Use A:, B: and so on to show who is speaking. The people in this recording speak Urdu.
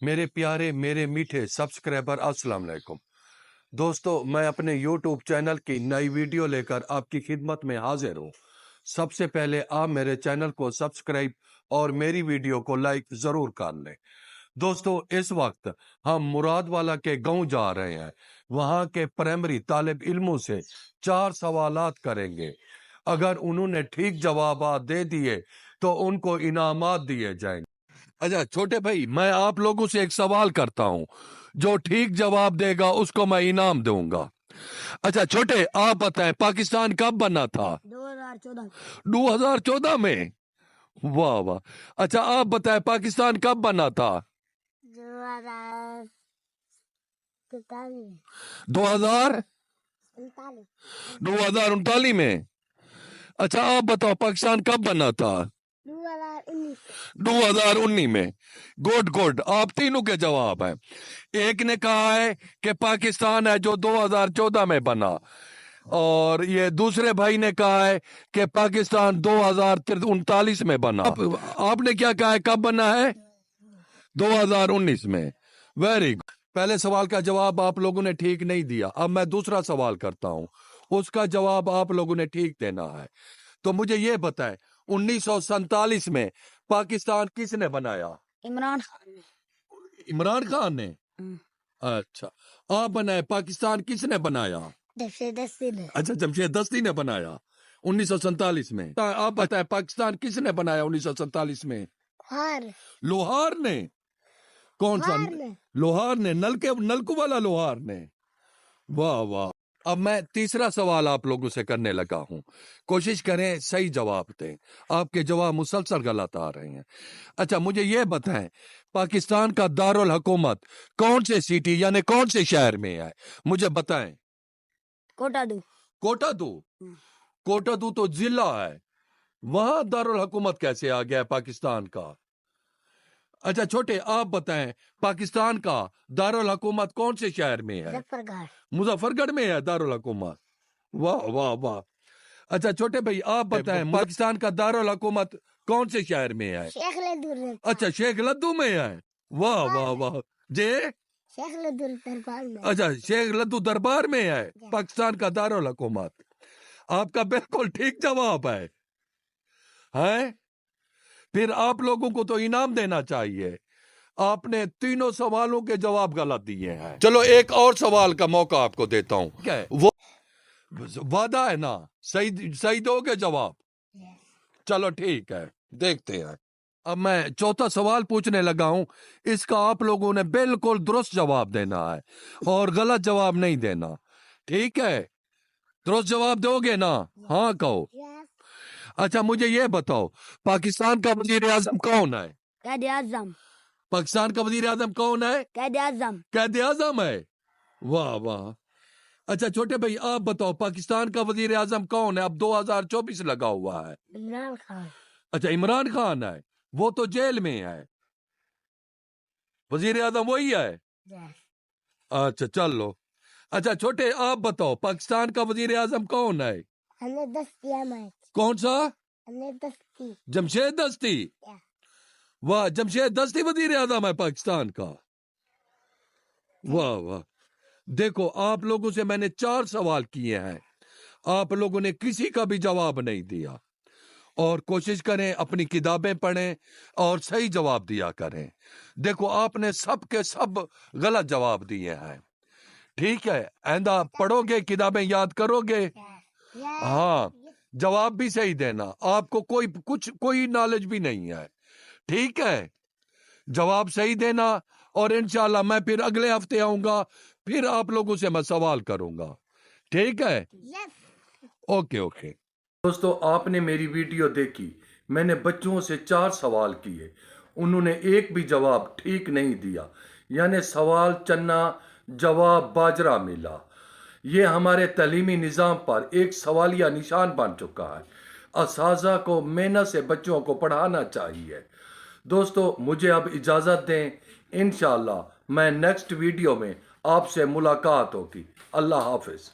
A: میرے پیارے میرے میٹھے سبسکرائبر السلام علیکم دوستو، میں اپنے یوٹیوب چینل کی نئی ویڈیو لے کر آپ کی خدمت میں حاضر ہوں۔ سب سے پہلے آپ میرے چینل کو سبسکرائب اور میری ویڈیو کو لائک ضرور کر لیں۔ دوستو، اس وقت ہم مراد والا کے گاؤں جا رہے ہیں۔ وہاں کے پرائمری طالب علموں سے 4 سوالات کریں گے۔ اگر انہوں نے ٹھیک جوابات دے دیے تو ان کو انعامات دیے جائیں گے۔ اچھا چھوٹے بھائی، میں آپ لوگوں سے ایک سوال کرتا ہوں، جو ٹھیک جواب دے گا اس کو میں انعام دوں گا۔ اچھا چھوٹے، آپ بتائیں پاکستان کب بنا تھا؟ 2014 میں؟ واہ واہ۔ اچھا آپ بتائیں پاکستان کب بنا تھا؟ 2039 میں؟ اچھا آپ بتاؤ پاکستان کب بنا تھا؟ 2019 میں۔ گڈ، آپ تینوں کے جواب ہیں۔ ایک نے کہا ہے کہ پاکستان ہے جو 2014 میں بنا، اور یہ دوسرے بھائی نے کہا ہے کہ پاکستان 2039 میں بنا۔ آپ نے کیا کہا ہے، کب بنا ہے؟ 2019 میں۔ Very good. پہلے سوال کا جواب آپ لوگوں نے ٹھیک نہیں دیا۔ اب میں دوسرا سوال کرتا ہوں، اس کا جواب آپ لوگوں نے ٹھیک دینا ہے۔ تو مجھے یہ بتائیں 1947 میں پاکستان کس نے بنایا؟ عمران خان نے؟ اچھا آپ بنائے پاکستان کس نے بنایا؟ اچھا جمشید دستی نے بنایا 1947 میں۔ آپ بتائیں پاکستان کس نے بنایا 1947 میں؟ لوہار نے؟ کون سا لوہار نے؟ نلکو والا لوہار نے؟ واہ واہ۔ اب میں تیسرا سوال آپ لوگوں سے کرنے لگا ہوں، کوشش کریں صحیح جواب دیں۔ آپ کے جواب مسلسل غلط آ رہے ہیں۔ اچھا مجھے یہ بتائیں پاکستان کا دارالحکومت کون سے سٹی یعنی کون سے شہر میں ہے؟ مجھے بتائیں۔ کوٹا دو تو ضلع ہے، وہاں دارالحکومت کیسے آ گیا ہے پاکستان کا؟ اچھا چھوٹے، آپ بتائیں پاکستان کا دارالحکومت کون سے شہر میں ہے؟ مظفر گڑھ میں ہے دارالحکومت؟ واہ واہ واہ۔ اچھا چھوٹے بھائی آپ بتائیں پاکستان کا دارالحکومت کون سے شہر میں ہے؟ اچھا شیخ لدو میں ہے؟ واہ واہ واہ جی۔ اچھا شیخ لدو دربار میں ہے پاکستان کا دارالحکومت؟ آپ کا بالکل ٹھیک جواب ہے۔ پھر آپ لوگوں کو تو انعام دینا چاہیے، آپ نے تینوں سوالوں کے جواب غلط دیے ہیں۔ چلو ایک اور سوال کا موقع آپ کو دیتا ہوں، وہ وعدہ ہے نا؟ صحیح دو گے جواب؟ چلو ٹھیک ہے، دیکھتے ہیں۔ اب میں چوتھا سوال پوچھنے لگا ہوں، اس کا آپ لوگوں نے بالکل درست جواب دینا ہے اور غلط جواب نہیں دینا، ٹھیک ہے؟ درست جواب دو گے نا؟ ہاں کہو۔ اچھا مجھے یہ بتاؤ پاکستان کا وزیر اعظم کون ہے؟ پاکستان کا وزیر اعظم کون ہے؟ قائد اعظم ہے؟ واہ واہ۔ اچھا چھوٹے بھائی آپ بتاؤ پاکستان کا وزیر اعظم کون ہے؟ اب 2024 لگا ہوا ہے۔ اچھا عمران خان ہے، وہ تو جیل میں ہے، وزیر اعظم وہی ہے؟ اچھا چلو۔ اچھا چھوٹے آپ بتاؤ پاکستان کا وزیر اعظم کون ہے؟ کون سا؟ جمشید دستی؟ واہ، جمشید دستی وزیر اعظم ہے پاکستان کا؟ واہ واہ۔ دیکھو آپ لوگوں سے میں نے 4 سوال کیے ہیں، آپ لوگوں نے کسی کا بھی جواب نہیں دیا، اور کوشش کریں اپنی کتابیں پڑھیں اور صحیح جواب دیا کریں۔ دیکھو آپ نے سب کے سب غلط جواب دیے ہیں، ٹھیک ہے؟ آئندہ پڑھو گے، کتابیں یاد کرو گے، ہاں جواب بھی صحیح دینا۔ آپ کو کوئی نالج بھی نہیں ہے، ٹھیک ہے؟ جواب صحیح دینا، اور انشاءاللہ میں پھر اگلے ہفتے آؤں گا، پھر آپ لوگوں سے میں سوال کروں گا، ٹھیک ہے؟ اوکے۔ دوستو آپ نے میری ویڈیو دیکھی، میں نے بچوں سے 4 سوال کیے، انہوں نے ایک بھی جواب ٹھیک نہیں دیا، یعنی سوال چنا جواب باجرہ ملا۔ یہ ہمارے تعلیمی نظام پر ایک سوالیہ نشان بن چکا ہے۔ اساتذہ کو محنت سے بچوں کو پڑھانا چاہیے۔ دوستو مجھے اب اجازت دیں، انشاءاللہ میں نیکسٹ ویڈیو میں آپ سے ملاقات ہوگی۔ اللہ حافظ۔